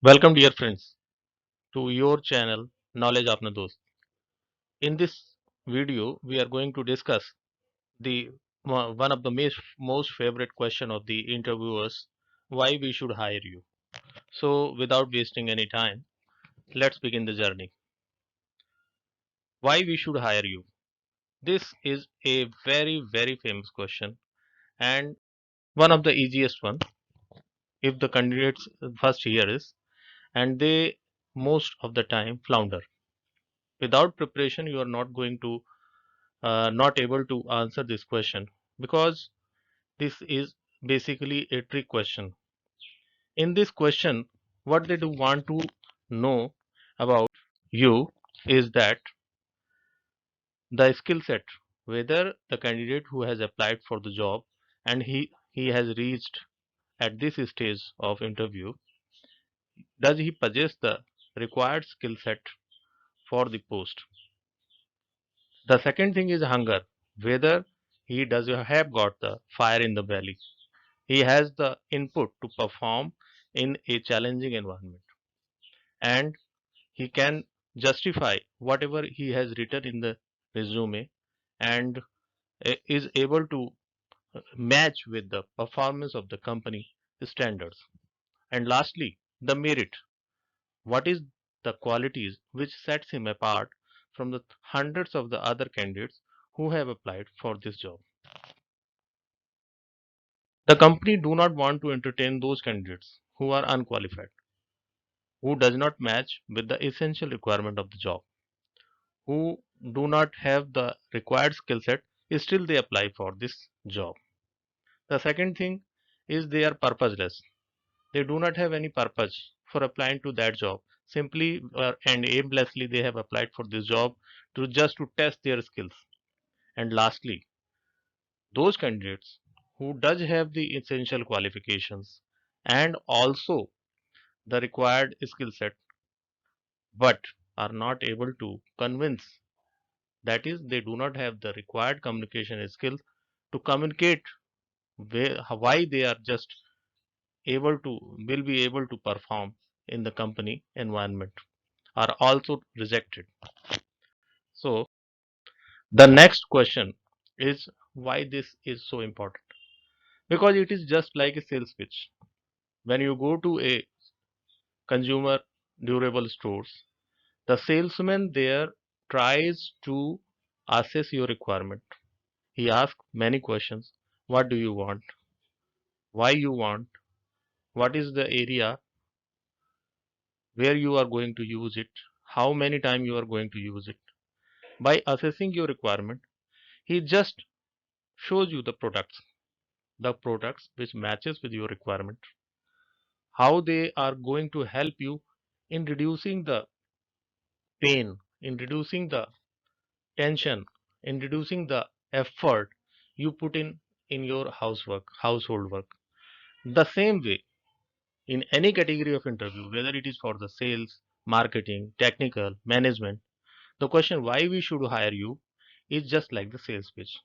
Welcome, dear friends, to your channel Knowledge Apna Dost. In this video, we are going to discuss the one of the most favorite question of the interviewers: why we should hire you. So, without wasting any time, let's begin the journey. Why we should hire you? This is a very famous question and one of the easiest one. If the candidates first hear is, and they most of the time flounder. Without preparation, you are not going to not able to answer this question because this is basically a trick question. In this question, what they do want to know about you is that the skill set, whether the candidate who has applied for the job and he has reached at this stage of interview, does he possess the required skill set for the post. The second thing is hunger, whether he does have got the fire in the belly. He has the input to perform in a challenging environment, and he can justify whatever he has written in the resume and is able to match with the performance of the company standards. And lastly, the merit. What is the qualities which sets him apart from the hundreds of the other candidates who have applied for this job? The company do not want to entertain those candidates who are unqualified, who does not match with the essential requirement of the job, who do not have the required skill set, still they apply for this job. The second thing is they are purposeless. They do not have any purpose for applying to that job. Simply and aimlessly they have applied for this job to just to test their skills. And lastly, those candidates who does have the essential qualifications and also the required skill set but are not able to convince, that is they do not have the required communication skills to communicate why they are just able to will be able to perform in the company environment, are also rejected. So the next question is why this is so important, because it is just like a sales pitch. When you go to a consumer durable stores, the salesman there tries to assess your requirement. He asks many questions. What do you want? Why you want? What is the area where you are going to use it? How many times you are going to use it? By assessing your requirement, he just shows you the products which matches with your requirement, how they are going to help you in reducing the pain, in reducing the tension, in reducing the effort you put in your household work. The same way, in any category of interview, whether it is for the sales, marketing, technical, management, the question why we should hire you is just like the sales pitch.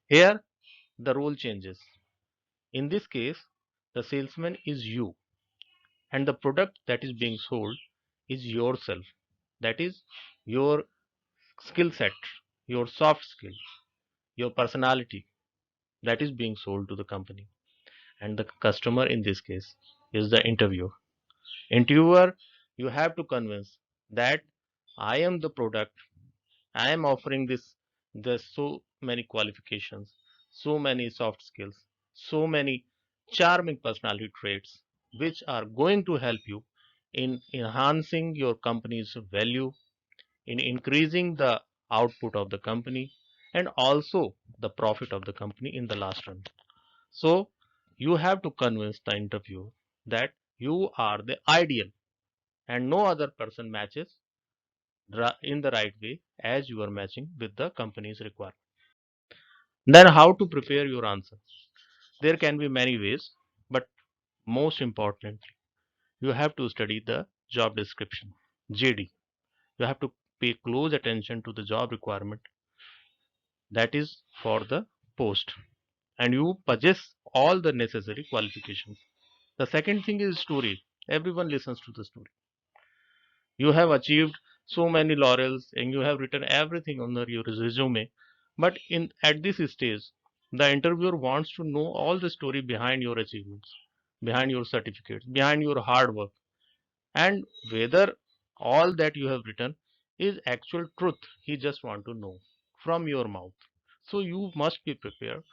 Here, the role changes. In this case, the salesman is you, and the product that is being sold is yourself. That is your skill set, your soft skill, your personality that is being sold to the company. And the customer in this case is the interviewer. Interviewer, you have to convince that I am the product. I am offering this. There's so many qualifications, so many soft skills, so many charming personality traits which are going to help you in enhancing your company's value, in increasing the output of the company, and also the profit of the company in the last run. So you have to convince the interviewer that you are the ideal and no other person matches in the right way as you are matching with the company's requirement. Then how to prepare your answer? There can be many ways, but most importantly, you have to study the job description, JD. You have to pay close attention to the job requirement that is for the post, and you possess all the necessary qualifications. The second thing is story. Everyone listens to the story. You have achieved so many laurels and you have written everything on your resume, but in at this stage, the interviewer wants to know all the story behind your achievements, behind your certificates, behind your hard work, and whether all that you have written is actual truth. He just want to know from your mouth. So you must be prepared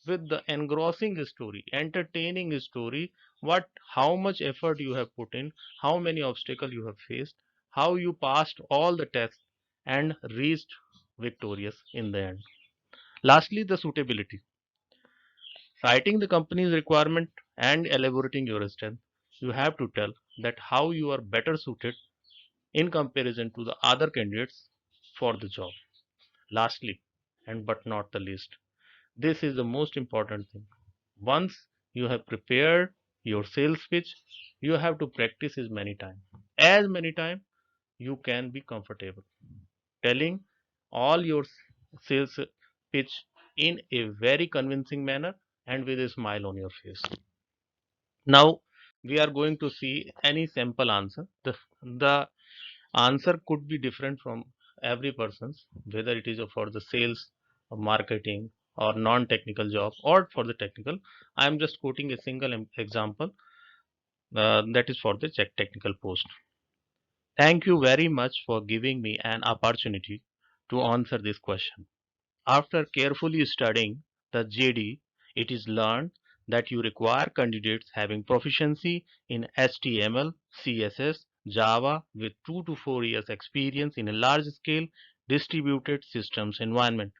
with the engrossing story, entertaining story, what how much effort you have put in, how many obstacles you have faced, how you passed all the tests and reached victorious in the end. Lastly, the suitability. Citing the company's requirement and elaborating your strength, you have to tell that how you are better suited in comparison to the other candidates for the job. Lastly, and but not the least, this is the most important thing. Once you have prepared your sales pitch, you have to practice as many times. As many times you can be comfortable telling all your sales pitch in a very convincing manner and with a smile on your face. Now we are going to see any sample answer. The answer could be different from every person's, whether it is for the sales or marketing or non-technical job or for the technical. I am just quoting a single example, that is for the technical post. Thank you very much for giving me an opportunity to answer this question. After carefully studying the JD, it is learned that you require candidates having proficiency in HTML, CSS, Java with 2 to 4 years experience in a large scale distributed systems environment.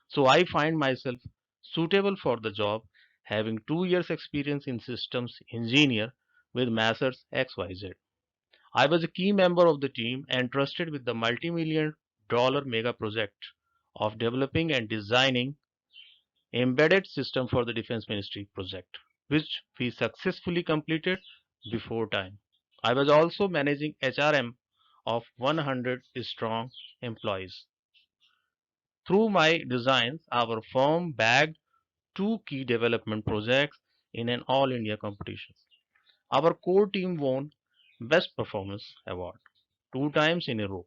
So I find myself suitable for the job having 2 years experience in systems engineer with Masters XYZ. I was a key member of the team entrusted with the multi-million dollar mega project of developing and designing embedded system for the Defense Ministry project, which we successfully completed before time. I was also managing HRM of 100 strong employees. Through my designs, our firm bagged two key development projects in an all India competition. Our core team won Best Performance Award 2 times in a row,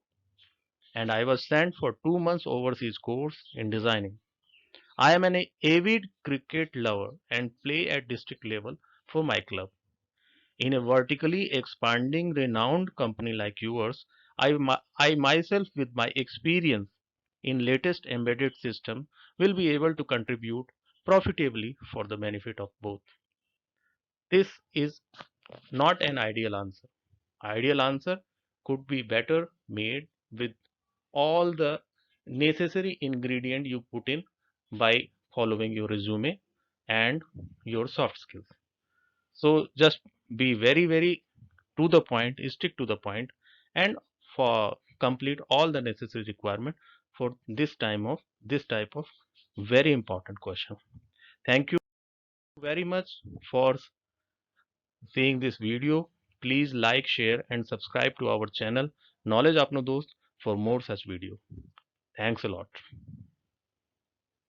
and I was sent for 2 months overseas course in designing. I am an avid cricket lover and play at district level for my club. In a vertically expanding renowned company like yours, I myself with my experience in latest embedded system will be able to contribute profitably for the benefit of both. This is not an ideal answer. Ideal answer could be better made with all the necessary ingredient you put in by following your resume and your soft skills. So just be very to the point, stick to the point, and for complete all the necessary requirement for this type of very important question. Thank you very much for seeing this video. Please like, share and subscribe to our channel Knowledge Apno Dost for more such video. Thanks a lot.